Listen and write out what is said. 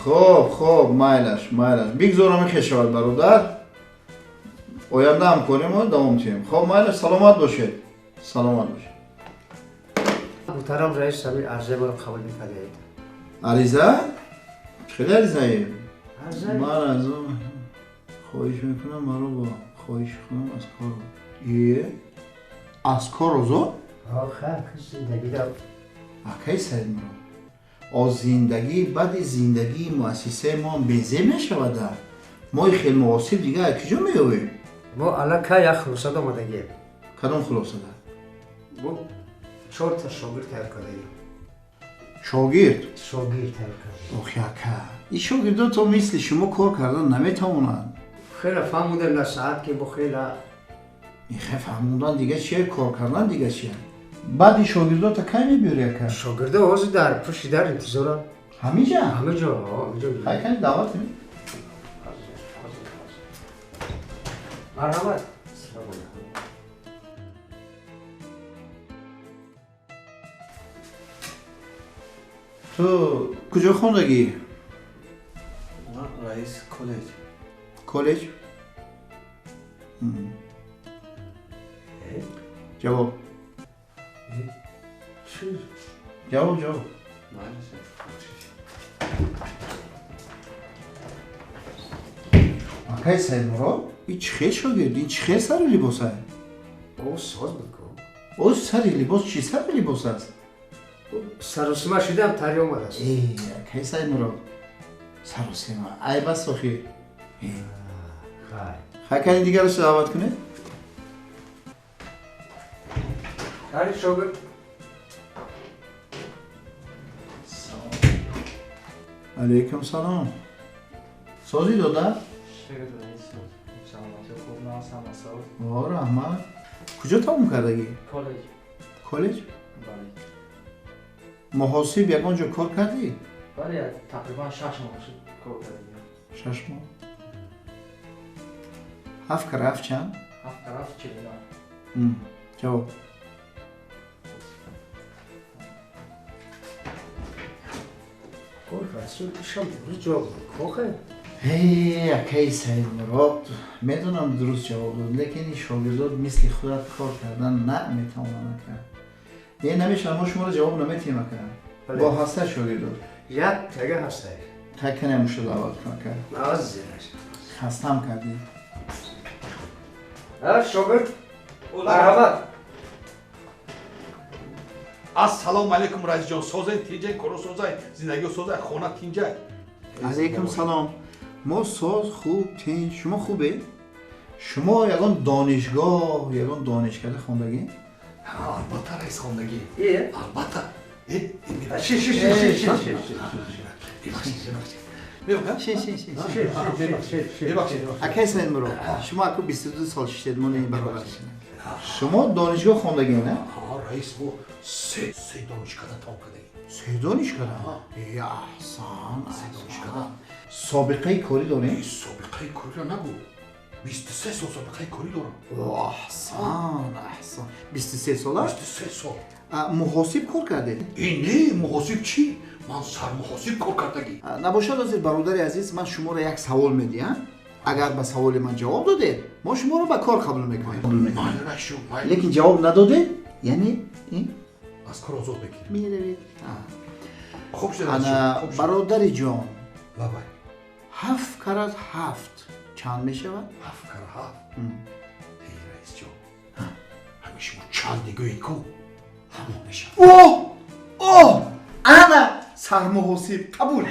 خب مایلش بگذارم خشوال برادر آینده هم کنیم و دوام تیم. خب مایلش سلامت باشید. محترم رئیس سمیر عرضه ما رو قبول می‌کنید. عریضه؟ خیلی عریضه من از اون خواهش میکنم مرا با خواهش کنم از کار از کار روزو؟ آخه زندگی را اکی سید مرا از زندگی بعد زندگی مؤسسه ما بیزه میشود. ما خیلی مناسب دیگه کجا میویم؟ ما الان که یک خلاصه آمدگی. کدام خلاصه ده؟ ما 4 تا شاگرد تیار کردیم. شاگرد تیار کردیم. آخ یکه این شاگردا تا مثل شما کار کردن نمیتوانند. خیلی فهموندن نه ساعت که با خیلی میخواه فهموندن دیگه چیه کار کردن دیگه چیه. بعد این شاگردا تا کی میبری که؟ شاگردا حاضر در پشت در انتظار همه جا خیلی کنی دعوت کنی؟ مرحبا. تو کجا خوندگی؟ رئیس کالج؟ جواب جواب اکی سید مراد این چه شاگرد این چه سر لباسه؟ او ساز بکن. او سر لباس چی سر لباس است؟ سر و سیما شده هم تری آمده است. اکی سید مراد سر و سیما ای بس آخی خیلی کنی دیگر رو دعوت کنه؟ هری شاگرد علیکم سلام سازی داده؟ شکر رئیس سلامتی خوب ناستم مساوی آه رحمت کجا تموم کردگی؟ کالج؟ بله محاسب یکانجا کار کردی؟ بله تقریبا 6 ماه شد کار کردیم 6 ماه 7 کره 7 چند؟ 7 طرف 49 جواب رسول شام درست جواب کوخه. اکی سید مراد میدونم درست جواب داد لیکن این شاگردات مثل خودت کار کردن نه میتوانند کرد. یه نمیشه ما شما رو جواب نمیتیم کرد. با هسته شاگردات یک تگه هسته تکه نمیشه دعوت کنه کرد. از زیرش خستم کردی. شاگرد مرحبا. Assalomu alaykum raisjon. So'zing tinjang, ko'ra so'zay, zindagi so'zay, xona tinjay. علیکم سلام ما ساز خوب تین شما خوبه؟ شما یگان دانشگاه یگان دانشکده خوندگی؟ Albatta rais xondagi. Albatta. اکی سید مراد شما اکو 22 سال شدید من این برابر شما دانشگاه خوندگی نه؟ Rais bu se donishkada tom kadagi. سه دانشگاه؟ ای احسان سابقه کاری دارین؟ Sobiqai kori nagu. 23 سال sobiqai kori doram. احسان 23 ساله؟ 23 سال. محاسب کار کرده؟ اینه محاسب چی؟ من سر محاسب کار کردگی. نباشد حضرت برادر عزیز من شما را یک سوال میدیم اگر به سوال من جواب داده ما شما رو به کار قبول میکنیم Mayli shu, mayli. لیکن جواب نداده یعنی این Az kor ozod bekir. میروید Xo'p shud. انا برادر جان Labay. 7 کرات 7 چند میشود؟ 7 kara 7. Ey rais jon. Hamish bu chandigoyi ku. Hamon nishad. اوه انا سرمحاسب قبول